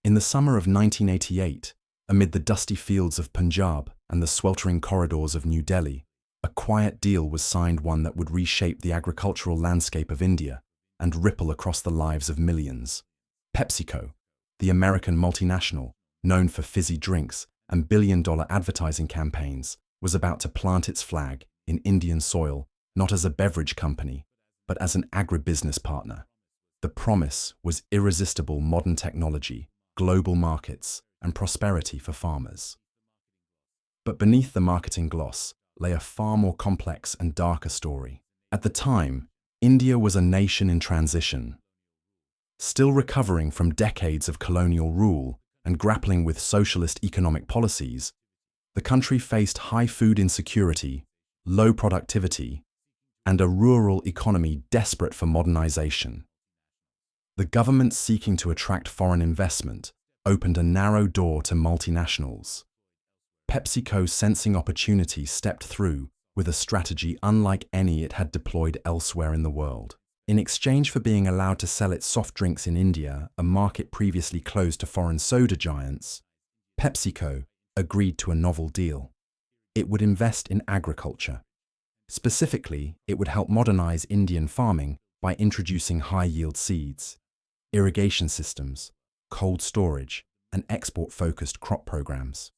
In the summer of 1988, amid the dusty fields of Punjab and the sweltering corridors of New Delhi, a quiet deal was signed, one that would reshape the agricultural landscape of India and ripple across the lives of millions. PepsiCo, the American multinational, known for fizzy drinks and billion-dollar advertising campaigns, was about to plant its flag in Indian soil, not as a beverage company, but as an agribusiness partner. The promise was irresistible: modern technology, global markets, and prosperity for farmers. But beneath the marketing gloss lay a far more complex and darker story. At the time, India was a nation in transition, still recovering from decades of colonial rule and grappling with socialist economic policies. The country faced high food insecurity, low productivity, and a rural economy desperate for modernization. The government, seeking to attract foreign investment, opened a narrow door to multinationals. PepsiCo, sensing opportunity, stepped through with a strategy unlike any it had deployed elsewhere in the world. In exchange for being allowed to sell its soft drinks in India, a market previously closed to foreign soda giants, PepsiCo agreed to a novel deal. It would invest in agriculture. Specifically, it would help modernize Indian farming by introducing high-yield seeds, irrigation systems, cold storage, and export-focused crop programs.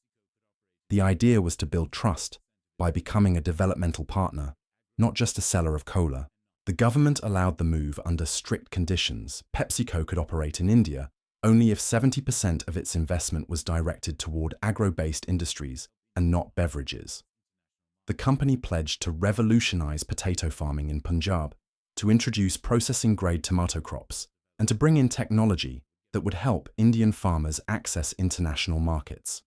The idea was to build trust by becoming a developmental partner, not just a seller of cola. The government allowed the move under strict conditions. PepsiCo could operate in India only if 70% of its investment was directed toward agro-based industries and not beverages. The company pledged to revolutionize potato farming in Punjab, to introduce processing-grade tomato crops, and to bring in technology that would help Indian farmers access international markets.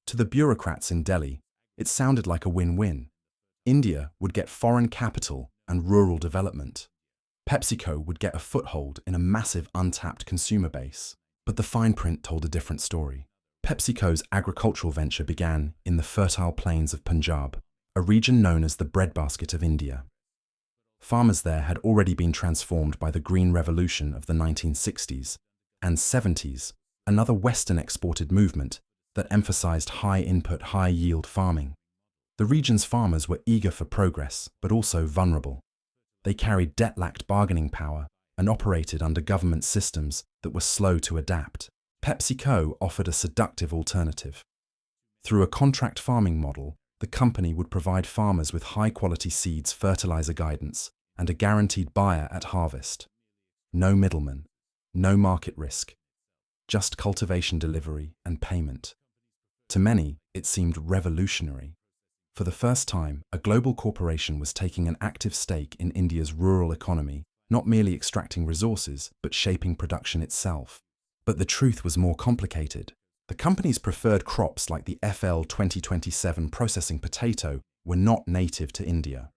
To the bureaucrats in Delhi, it sounded like a win-win. India would get foreign capital and rural development. PepsiCo would get a foothold in a massive untapped consumer base. But the fine print told a different story. PepsiCo's agricultural venture began in the fertile plains of Punjab, a region known as the breadbasket of India. Farmers there had already been transformed by the Green Revolution of the 1960s and 70s, another Western exported movement that emphasized high-input, high-yield farming. The region's farmers were eager for progress, but also vulnerable. They carried debt-lacked bargaining power and operated under government systems that were slow to adapt. PepsiCo offered a seductive alternative. Through a contract farming model, the company would provide farmers with high-quality seeds, fertilizer guidance, and a guaranteed buyer at harvest. No middlemen, no market risk, just cultivation, delivery, and payment. To many, it seemed revolutionary. For the first time, a global corporation was taking an active stake in India's rural economy, not merely extracting resources, but shaping production itself. But the truth was more complicated. The company's preferred crops, like the FL 2027 processing potato, were not native to India.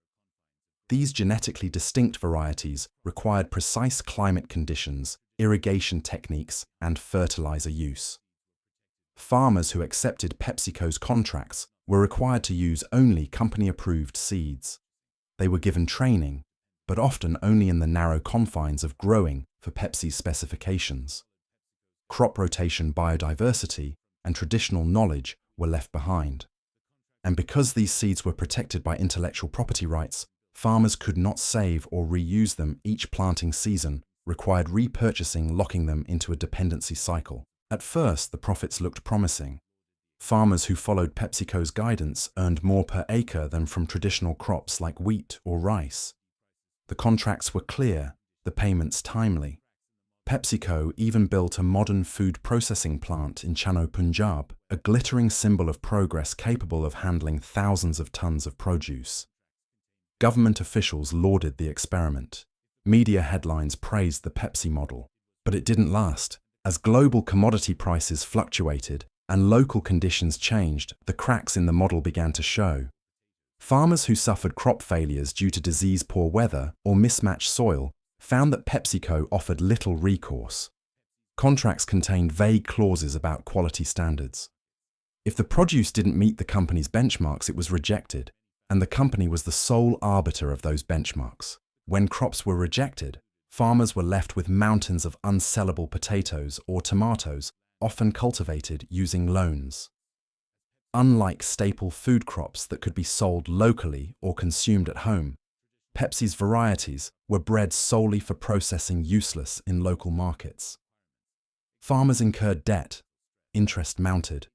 These genetically distinct varieties required precise climate conditions, irrigation techniques, and fertilizer use. Farmers who accepted PepsiCo's contracts were required to use only company-approved seeds. They were given training, but often only in the narrow confines of growing for Pepsi's specifications. Crop rotation, biodiversity, and traditional knowledge were left behind. And because these seeds were protected by intellectual property rights, farmers could not save or reuse them. Each planting season required repurchasing, locking them into a dependency cycle. At first, the profits looked promising. Farmers who followed PepsiCo's guidance earned more per acre than from traditional crops like wheat or rice. The contracts were clear, the payments timely. PepsiCo even built a modern food processing plant in Chano, Punjab, a glittering symbol of progress capable of handling thousands of tons of produce. Government officials lauded the experiment. Media headlines praised the Pepsi model. But it didn't last. As global commodity prices fluctuated and local conditions changed, the cracks in the model began to show. Farmers who suffered crop failures due to disease, poor weather, or mismatched soil found that PepsiCo offered little recourse. Contracts contained vague clauses about quality standards. If the produce didn't meet the company's benchmarks, it was rejected, and the company was the sole arbiter of those benchmarks. When crops were rejected, farmers were left with mountains of unsellable potatoes or tomatoes often cultivated using loans. Unlike staple food crops that could be sold locally or consumed at home, Pepsi's varieties were bred solely for processing useless in local markets. Farmers incurred debt, interest mounted,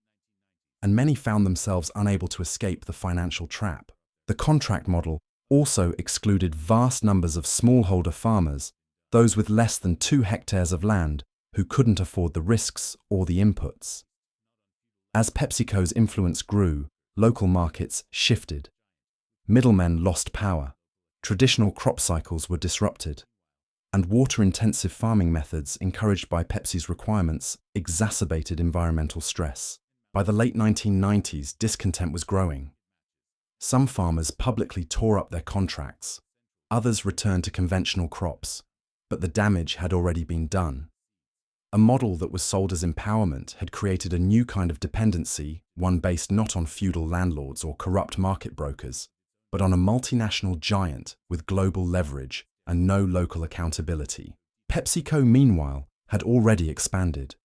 and many found themselves unable to escape the financial trap. The contract model also excluded vast numbers of smallholder farmers, those with less than 2 hectares of land who couldn't afford the risks or the inputs. As PepsiCo's influence grew, local markets shifted. Middlemen lost power, traditional crop cycles were disrupted, and water-intensive farming methods encouraged by Pepsi's requirements exacerbated environmental stress. By the late 1990s, discontent was growing. Some farmers publicly tore up their contracts, others returned to conventional crops, but the damage had already been done. A model that was sold as empowerment had created a new kind of dependency, one based not on feudal landlords or corrupt market brokers, but on a multinational giant with global leverage and no local accountability. PepsiCo, meanwhile, had already expanded.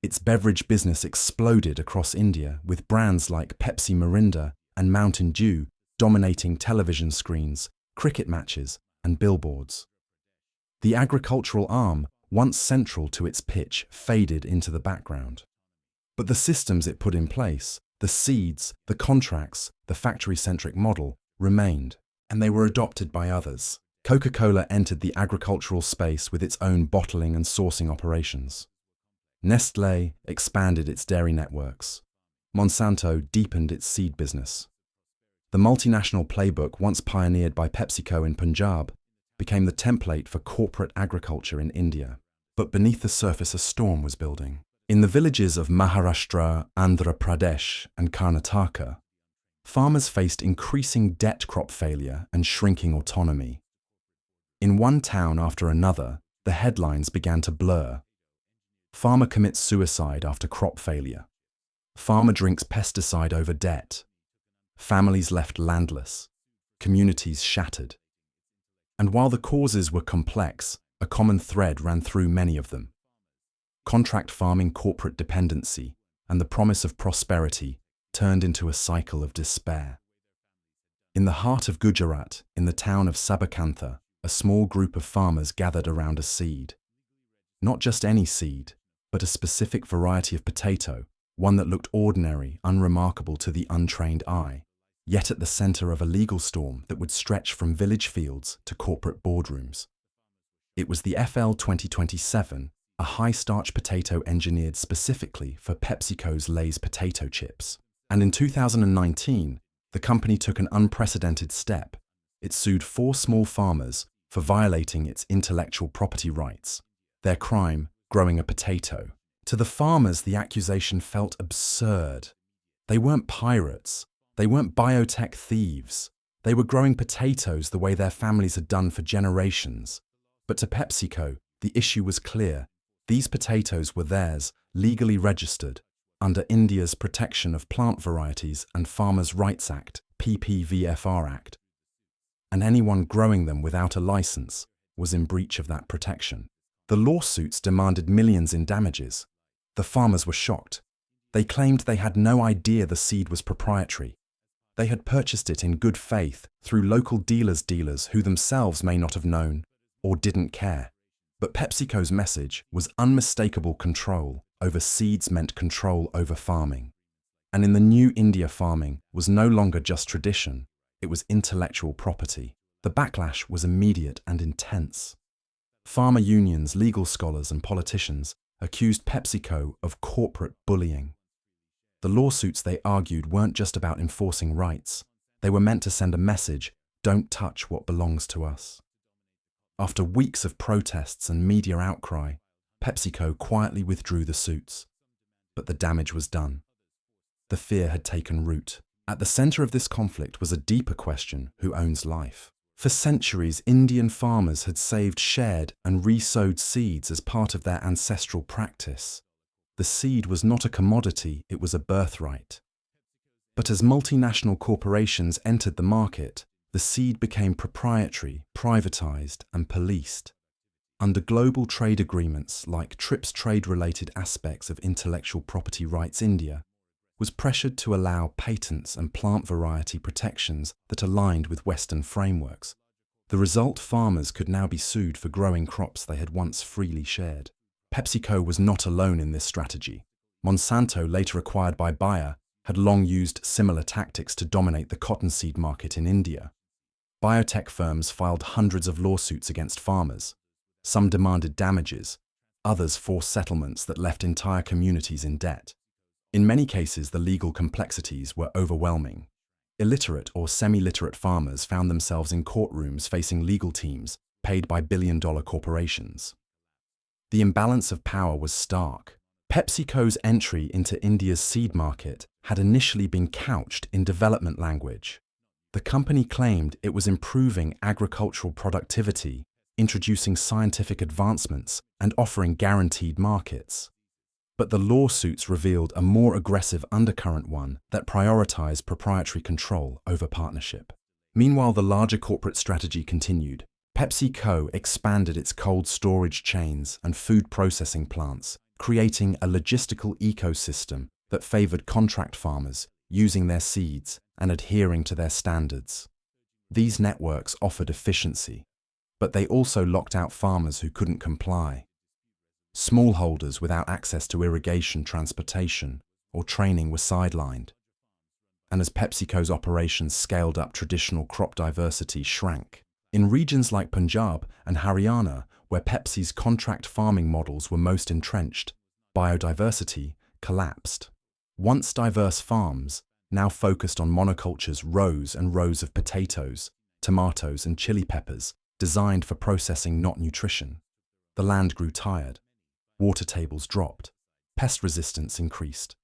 Its beverage business exploded across India, with brands like Pepsi Mirinda and Mountain Dew dominating television screens, cricket matches, and billboards. The agricultural arm, once central to its pitch, faded into the background. But the systems it put in place, the seeds, the contracts, the factory-centric model, remained, and they were adopted by others. Coca-Cola entered the agricultural space with its own bottling and sourcing operations. Nestlé expanded its dairy networks. Monsanto deepened its seed business. The multinational playbook once pioneered by PepsiCo in Punjab became the template for corporate agriculture in India. But beneath the surface a storm was building. In the villages of Maharashtra, Andhra Pradesh, and Karnataka, farmers faced increasing debt, crop failure, and shrinking autonomy. In one town after another, the headlines began to blur. Farmer commits suicide after crop failure. Farmer drinks pesticide over debt. Families left landless. Communities shattered. And while the causes were complex, a common thread ran through many of them. Contract farming, corporate dependency, and the promise of prosperity turned into a cycle of despair. In the heart of Gujarat, in the town of Sabarkantha, a small group of farmers gathered around a seed. Not just any seed, but a specific variety of potato, one that looked ordinary, unremarkable to the untrained eye, yet at the center of a legal storm that would stretch from village fields to corporate boardrooms. It was the FL 2027, a high-starch potato engineered specifically for PepsiCo's Lay's potato chips. And in 2019, the company took an unprecedented step. It sued 4 small farmers for violating its intellectual property rights, their crime growing a potato. To the farmers, the accusation felt absurd. They weren't pirates. They weren't biotech thieves. They were growing potatoes the way their families had done for generations. But to PepsiCo, the issue was clear. These potatoes were theirs, legally registered, under India's Protection of Plant Varieties and Farmers' Rights Act, PPVFR Act. And anyone growing them without a license was in breach of that protection. The lawsuits demanded millions in damages. The farmers were shocked. They claimed they had no idea the seed was proprietary. They had purchased it in good faith through local dealers who themselves may not have known or didn't care. But PepsiCo's message was unmistakable: control over seeds meant control over farming. And in the new India, farming was no longer just tradition, it was intellectual property. The backlash was immediate and intense. Farmer unions, legal scholars, and politicians accused PepsiCo of corporate bullying. The lawsuits, they argued, weren't just about enforcing rights. They were meant to send a message: don't touch what belongs to us. After weeks of protests and media outcry, PepsiCo quietly withdrew the suits. But the damage was done. The fear had taken root. At the center of this conflict was a deeper question: who owns life? For centuries, Indian farmers had saved, shared, and re-sowed seeds as part of their ancestral practice. The seed was not a commodity, it was a birthright. But as multinational corporations entered the market, the seed became proprietary, privatized, and policed. Under global trade agreements like TRIPS, trade-related aspects of intellectual property rights, India was pressured to allow patents and plant variety protections that aligned with Western frameworks. The result: farmers could now be sued for growing crops they had once freely shared. PepsiCo was not alone in this strategy. Monsanto, later acquired by Bayer, had long used similar tactics to dominate the cottonseed market in India. Biotech firms filed hundreds of lawsuits against farmers. Some demanded damages, others forced settlements that left entire communities in debt. In many cases, the legal complexities were overwhelming. Illiterate or semi-literate farmers found themselves in courtrooms facing legal teams paid by billion-dollar corporations. The imbalance of power was stark. PepsiCo's entry into India's seed market had initially been couched in development language. The company claimed it was improving agricultural productivity, introducing scientific advancements, and offering guaranteed markets. But the lawsuits revealed a more aggressive undercurrent, one that prioritized proprietary control over partnership. Meanwhile, the larger corporate strategy continued. PepsiCo expanded its cold storage chains and food processing plants, creating a logistical ecosystem that favored contract farmers using their seeds and adhering to their standards. These networks offered efficiency, but they also locked out farmers who couldn't comply. Smallholders without access to irrigation, transportation, or training were sidelined. And as PepsiCo's operations scaled up, traditional crop diversity shrank. In regions like Punjab and Haryana, where Pepsi's contract farming models were most entrenched, biodiversity collapsed. Once diverse farms now focused on monocultures, rows and rows of potatoes, tomatoes and chili peppers, designed for processing, not nutrition. The land grew tired. Water tables dropped, pest resistance increased,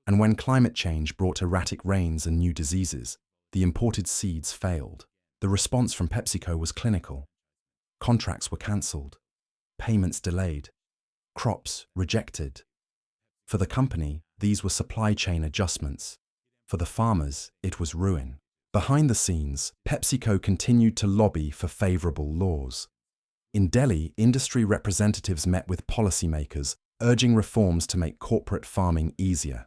and when climate change brought erratic rains and new diseases, the imported seeds failed. The response from PepsiCo was clinical. Contracts were cancelled, payments delayed, crops rejected. For the company, these were supply chain adjustments. For the farmers, it was ruin. Behind the scenes, PepsiCo continued to lobby for favourable laws. In Delhi, industry representatives met with policymakers, urging reforms to make corporate farming easier.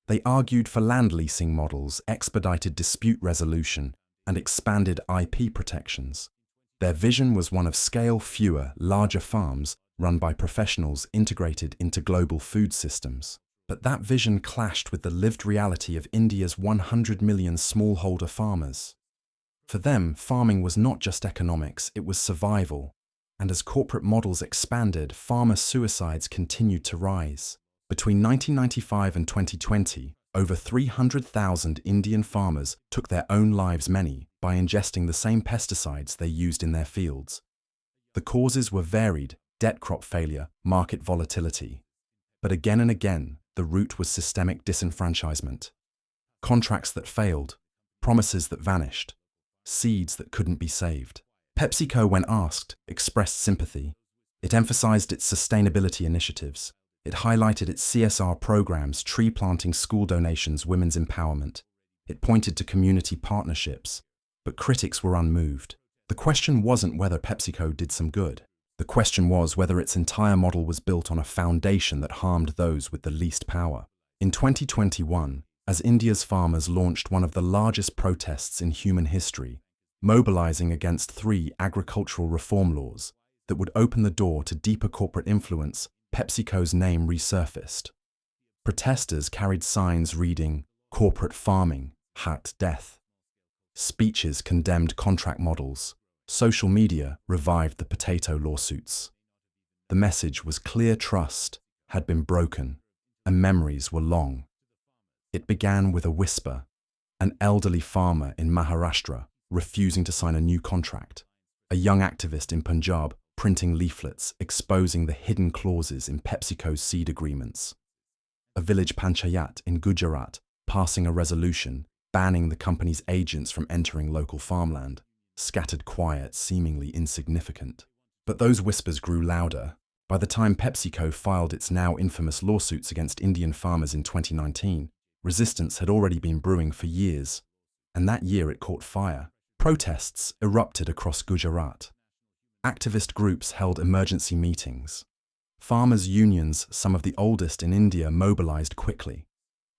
They argued for land leasing models, expedited dispute resolution, and expanded IP protections. Their vision was one of scale, fewer, larger farms run by professionals integrated into global food systems. But that vision clashed with the lived reality of India's 100 million smallholder farmers. For them, farming was not just economics, it was survival. And as corporate models expanded, farmer suicides continued to rise. Between 1995 and 2020, over 300,000 Indian farmers took their own lives, many by ingesting the same pesticides they used in their fields. The causes were varied: debt, crop failure, market volatility. But again and again, the root was systemic disenfranchisement. Contracts that failed, promises that vanished, seeds that couldn't be saved. PepsiCo, when asked, expressed sympathy. It emphasized its sustainability initiatives. It highlighted its CSR programs, tree planting, school donations, women's empowerment. It pointed to community partnerships. But critics were unmoved. The question wasn't whether PepsiCo did some good. The question was whether its entire model was built on a foundation that harmed those with the least power. In 2021, as India's farmers launched one of the largest protests in human history, mobilizing against 3 agricultural reform laws that would open the door to deeper corporate influence, PepsiCo's name resurfaced. Protesters carried signs reading, "Corporate farming, hat death." Speeches condemned contract models. Social media revived the potato lawsuits. The message was clear: trust had been broken, and memories were long. It began with a whisper: an elderly farmer in Maharashtra refusing to sign a new contract, a young activist in Punjab printing leaflets exposing the hidden clauses in PepsiCo's seed agreements, a village panchayat in Gujarat passing a resolution banning the company's agents from entering local farmland, scattered, quiet, seemingly insignificant. But those whispers grew louder. By the time PepsiCo filed its now infamous lawsuits against Indian farmers in 2019, resistance had already been brewing for years, and that year it caught fire. Protests erupted across Gujarat. Activist groups held emergency meetings. Farmers' unions, some of the oldest in India, mobilized quickly.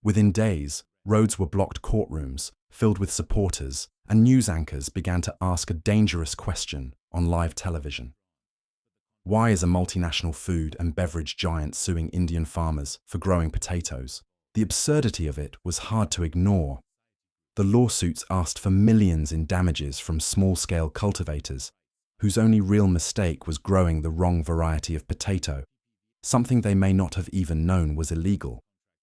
Within days, roads were blocked, courtrooms filled with supporters, and news anchors began to ask a dangerous question on live television. Why is a multinational food and beverage giant suing Indian farmers for growing potatoes? The absurdity of it was hard to ignore. The lawsuits asked for millions in damages from small-scale cultivators, whose only real mistake was growing the wrong variety of potato, something they may not have even known was illegal.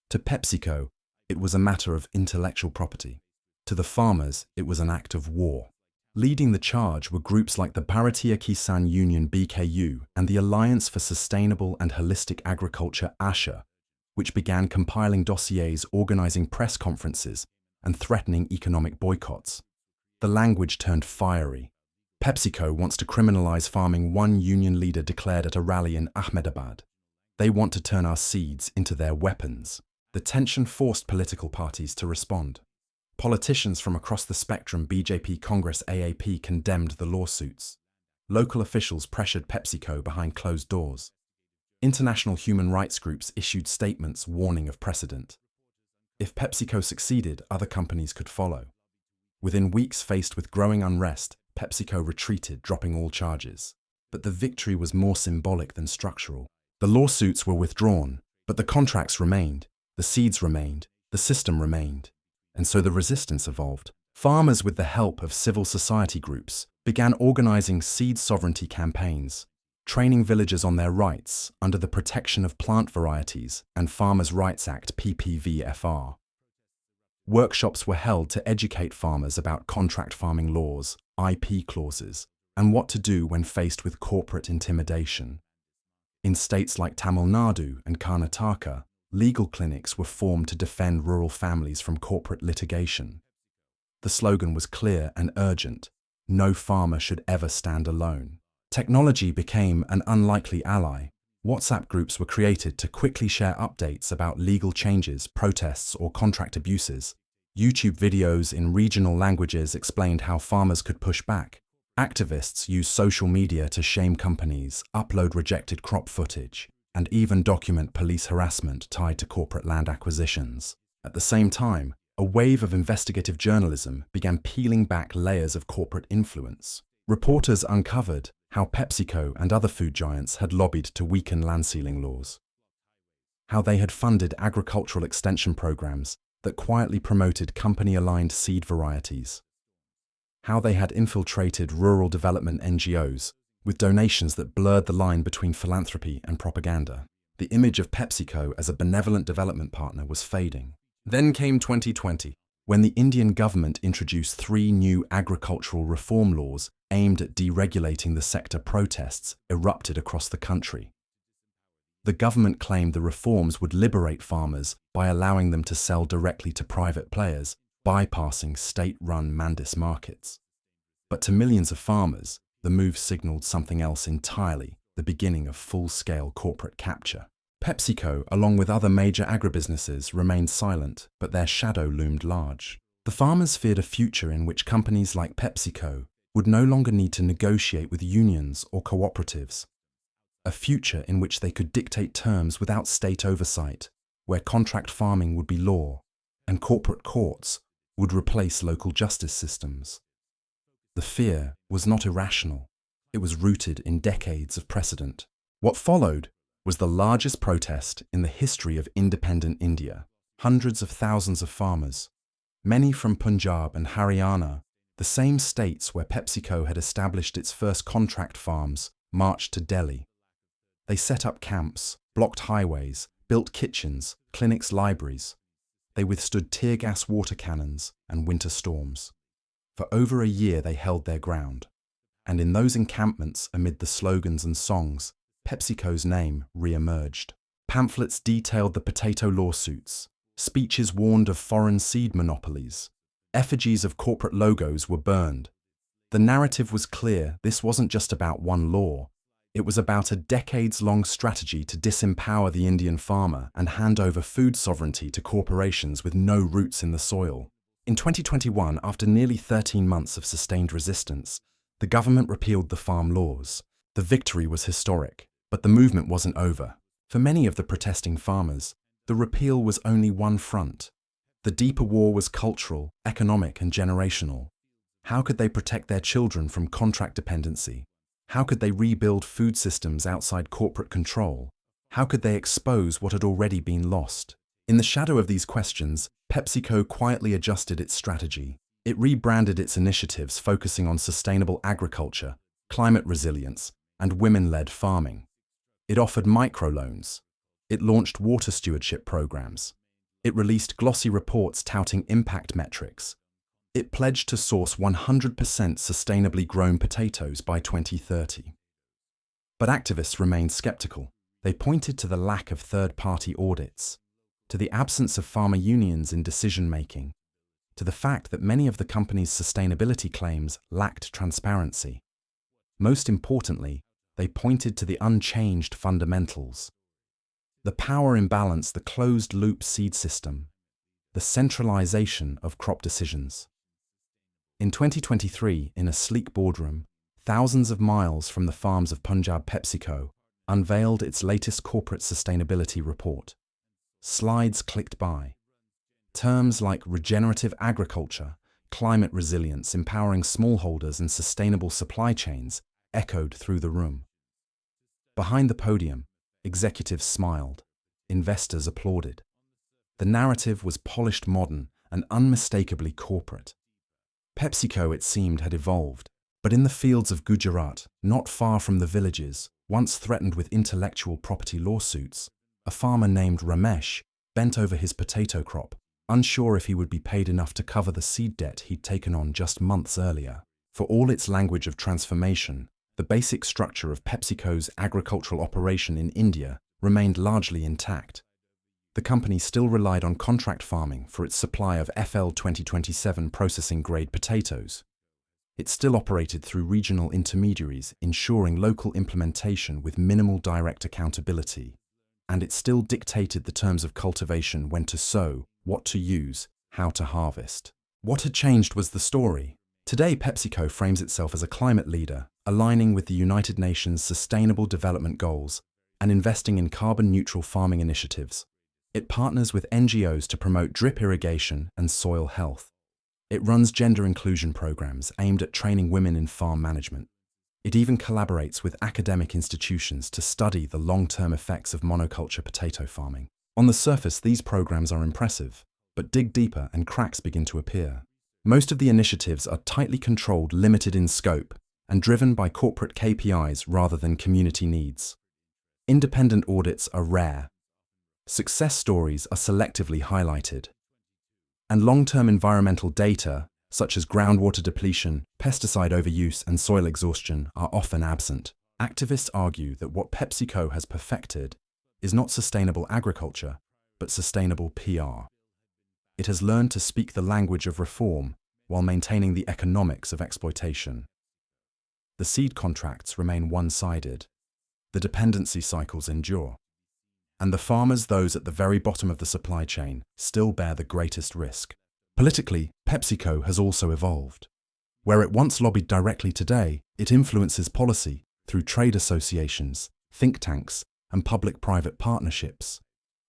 To PepsiCo, it was a matter of intellectual property. To the farmers, it was an act of war. Leading the charge were groups like the Bharatiya Kisan Union (BKU) and the Alliance for Sustainable and Holistic Agriculture (ASHA), which began compiling dossiers, organizing press conferences, and threatening economic boycotts. The language turned fiery. PepsiCo wants to criminalize farming, one union leader declared at a rally in Ahmedabad. They want to turn our seeds into their weapons. The tension forced political parties to respond. Politicians from across the spectrum, BJP, Congress, AAP, condemned the lawsuits. Local officials pressured PepsiCo behind closed doors. International human rights groups issued statements warning of precedent. If PepsiCo succeeded, other companies could follow. Within weeks, faced with growing unrest, PepsiCo retreated, dropping all charges. But the victory was more symbolic than structural. The lawsuits were withdrawn, but the contracts remained, the seeds remained, the system remained. And so the resistance evolved. Farmers, with the help of civil society groups, began organizing seed sovereignty campaigns, training villagers on their rights under the Protection of Plant Varieties and Farmers' Rights Act (PPVFR). Workshops were held to educate farmers about contract farming laws, IP clauses, and what to do when faced with corporate intimidation. In states like Tamil Nadu and Karnataka, legal clinics were formed to defend rural families from corporate litigation. The slogan was clear and urgent: no farmer should ever stand alone. Technology became an unlikely ally. WhatsApp groups were created to quickly share updates about legal changes, protests, or contract abuses. YouTube videos in regional languages explained how farmers could push back. Activists used social media to shame companies, upload rejected crop footage, and even document police harassment tied to corporate land acquisitions. At the same time, a wave of investigative journalism began peeling back layers of corporate influence. Reporters uncovered how PepsiCo and other food giants had lobbied to weaken land ceiling laws, how they had funded agricultural extension programs that quietly promoted company-aligned seed varieties, how they had infiltrated rural development NGOs with donations that blurred the line between philanthropy and propaganda. The image of PepsiCo as a benevolent development partner was fading. Then came 2020, when the Indian government introduced 3 new agricultural reform laws aimed at deregulating the sector. Protests erupted across the country. The government claimed the reforms would liberate farmers by allowing them to sell directly to private players, bypassing state-run mandis markets. But to millions of farmers, the move signaled something else entirely: the beginning of full-scale corporate capture. PepsiCo, along with other major agribusinesses, remained silent, but their shadow loomed large. The farmers feared a future in which companies like PepsiCo would no longer need to negotiate with unions or cooperatives. A future in which they could dictate terms without state oversight, where contract farming would be law, and corporate courts would replace local justice systems. The fear was not irrational. It was rooted in decades of precedent. What followed was the largest protest in the history of independent India. Hundreds of thousands of farmers, many from Punjab and Haryana, the same states where PepsiCo had established its first contract farms, marched to Delhi. They set up camps, blocked highways, built kitchens, clinics, libraries. They withstood tear gas, water cannons, and winter storms. For over a year they held their ground. And in those encampments, amid the slogans and songs, PepsiCo's name re-emerged. Pamphlets detailed the potato lawsuits. Speeches warned of foreign seed monopolies. Effigies of corporate logos were burned. The narrative was clear: this wasn't just about one law. It was about a decades-long strategy to disempower the Indian farmer and hand over food sovereignty to corporations with no roots in the soil. In 2021, after nearly 13 months of sustained resistance, the government repealed the farm laws. The victory was historic, but the movement wasn't over. For many of the protesting farmers, the repeal was only one front. The deeper war was cultural, economic, and generational. How could they protect their children from contract dependency? How could they rebuild food systems outside corporate control? How could they expose what had already been lost? In the shadow of these questions, PepsiCo quietly adjusted its strategy. It rebranded its initiatives focusing on sustainable agriculture, climate resilience, and women-led farming. It offered microloans. It launched water stewardship programs. It released glossy reports touting impact metrics. It pledged to source 100% sustainably grown potatoes by 2030. But activists remained skeptical. They pointed to the lack of third-party audits, to the absence of farmer unions in decision-making, to the fact that many of the company's sustainability claims lacked transparency. Most importantly, they pointed to the unchanged fundamentals. The power imbalance, the closed-loop seed system, the centralization of crop decisions. In 2023, in a sleek boardroom, thousands of miles from the farms of Punjab, PepsiCo unveiled its latest corporate sustainability report. Slides clicked by. Terms like regenerative agriculture, climate resilience, empowering smallholders, and sustainable supply chains echoed through the room. Behind the podium, executives smiled. Investors applauded. The narrative was polished, modern, and unmistakably corporate. PepsiCo, it seemed, had evolved, but in the fields of Gujarat, not far from the villages, once threatened with intellectual property lawsuits, a farmer named Ramesh bent over his potato crop, unsure if he would be paid enough to cover the seed debt he'd taken on just months earlier. For all its language of transformation, the basic structure of PepsiCo's agricultural operation in India remained largely intact. The company still relied on contract farming for its supply of FL 2027 processing-grade potatoes. It still operated through regional intermediaries, ensuring local implementation with minimal direct accountability. And it still dictated the terms of cultivation, when to sow, what to use, how to harvest. What had changed was the story. Today, PepsiCo frames itself as a climate leader, aligning with the United Nations Sustainable Development Goals and investing in carbon-neutral farming initiatives. It partners with NGOs to promote drip irrigation and soil health. It runs gender inclusion programs aimed at training women in farm management. It even collaborates with academic institutions to study the long-term effects of monoculture potato farming. On the surface, these programs are impressive, but dig deeper and cracks begin to appear. Most of the initiatives are tightly controlled, limited in scope, and driven by corporate KPIs rather than community needs. Independent audits are rare. Success stories are selectively highlighted. And long-term environmental data, such as groundwater depletion, pesticide overuse, and soil exhaustion, are often absent. Activists argue that what PepsiCo has perfected is not sustainable agriculture, but sustainable PR. It has learned to speak the language of reform while maintaining the economics of exploitation. The seed contracts remain one-sided. The dependency cycles endure. And the farmers, those at the very bottom of the supply chain, still bear the greatest risk. Politically, PepsiCo has also evolved. Where it once lobbied directly, today, it influences policy through trade associations, think tanks, and public-private partnerships.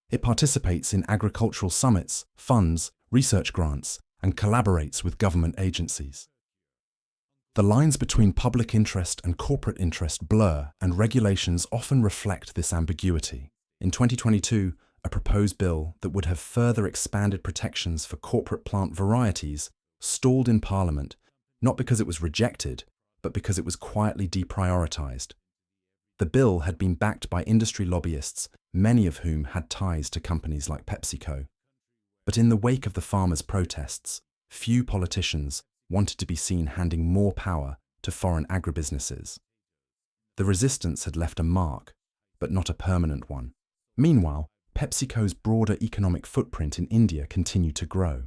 It participates in agricultural summits, funds, research grants, and collaborates with government agencies. The lines between public interest and corporate interest blur, and regulations often reflect this ambiguity. In 2022, a proposed bill that would have further expanded protections for corporate plant varieties stalled in Parliament, not because it was rejected, but because it was quietly deprioritized. The bill had been backed by industry lobbyists, many of whom had ties to companies like PepsiCo. But in the wake of the farmers' protests, few politicians wanted to be seen handing more power to foreign agribusinesses. The resistance had left a mark, but not a permanent one. Meanwhile, PepsiCo's broader economic footprint in India continued to grow.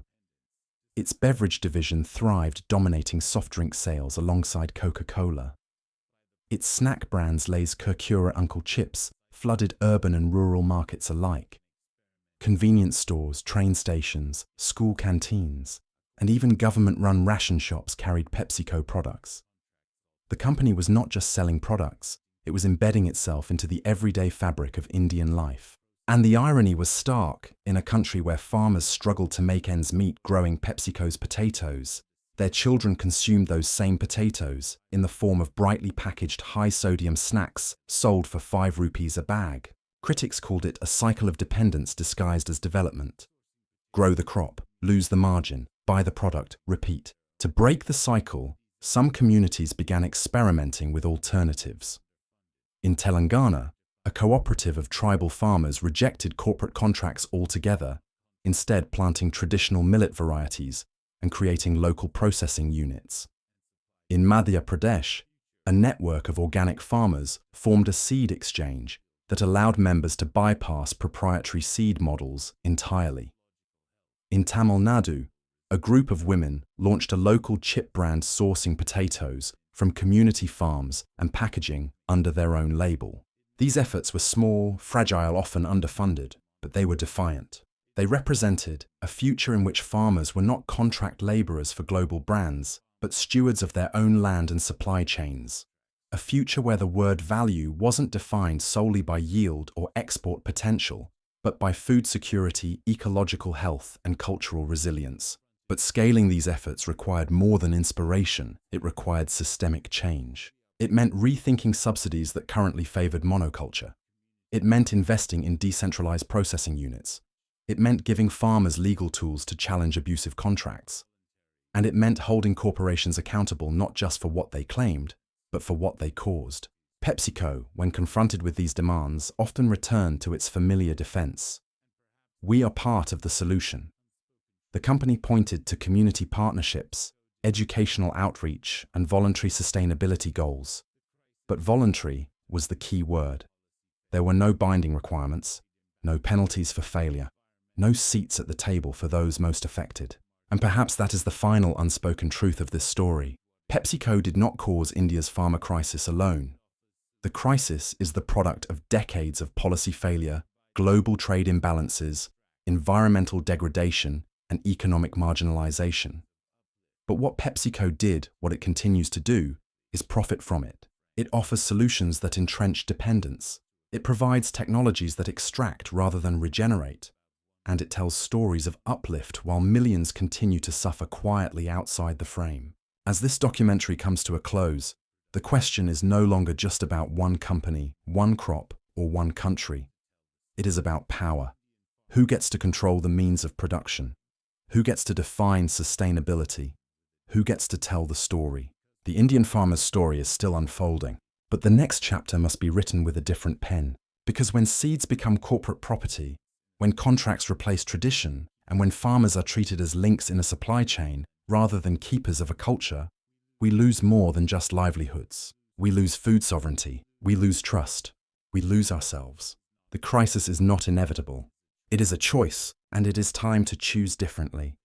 Its beverage division thrived, dominating soft drink sales alongside Coca-Cola. Its snack brands Lay's, Kurkura, Uncle Chips flooded urban and rural markets alike. Convenience stores, train stations, school canteens, and even government-run ration shops carried PepsiCo products. The company was not just selling products, It was embedding itself into the everyday fabric of Indian life. And the irony was stark. In a country where farmers struggled to make ends meet growing PepsiCo's potatoes, their children consumed those same potatoes in the form of brightly packaged high-sodium snacks sold for 5 rupees a bag. Critics called it a cycle of dependence disguised as development. Grow the crop, lose the margin, buy the product, repeat. To break the cycle, some communities began experimenting with alternatives. In Telangana, a cooperative of tribal farmers rejected corporate contracts altogether, instead planting traditional millet varieties and creating local processing units. In Madhya Pradesh, a network of organic farmers formed a seed exchange that allowed members to bypass proprietary seed models entirely. In Tamil Nadu, a group of women launched a local chip brand sourcing potatoes from community farms and packaging under their own label. These efforts were small, fragile, often underfunded, but they were defiant. They represented a future in which farmers were not contract laborers for global brands, but stewards of their own land and supply chains. A future where the word value wasn't defined solely by yield or export potential, but by food security, ecological health, and cultural resilience. But scaling these efforts required more than inspiration. It required systemic change. It meant rethinking subsidies that currently favored monoculture. It meant investing in decentralized processing units. It meant giving farmers legal tools to challenge abusive contracts. And it meant holding corporations accountable not just for what they claimed, but for what they caused. PepsiCo, when confronted with these demands, often returned to its familiar defense. We are part of the solution. The company pointed to community partnerships, educational outreach, and voluntary sustainability goals. But voluntary was the key word. There were no binding requirements, no penalties for failure, no seats at the table for those most affected. And perhaps that is the final unspoken truth of this story. PepsiCo did not cause India's farmer crisis alone. The crisis is the product of decades of policy failure, global trade imbalances, environmental degradation, and economic marginalization. But what PepsiCo did, what it continues to do, is profit from it. It offers solutions that entrench dependence. It provides technologies that extract rather than regenerate. And it tells stories of uplift while millions continue to suffer quietly outside the frame. As this documentary comes to a close, the question is no longer just about one company, one crop, or one country. It is about power. Who gets to control the means of production? Who gets to define sustainability? Who gets to tell the story? The Indian farmer's story is still unfolding, but the next chapter must be written with a different pen. Because when seeds become corporate property, when contracts replace tradition, and when farmers are treated as links in a supply chain rather than keepers of a culture, we lose more than just livelihoods. We lose food sovereignty. We lose trust. We lose ourselves. The crisis is not inevitable. It is a choice, and it is time to choose differently.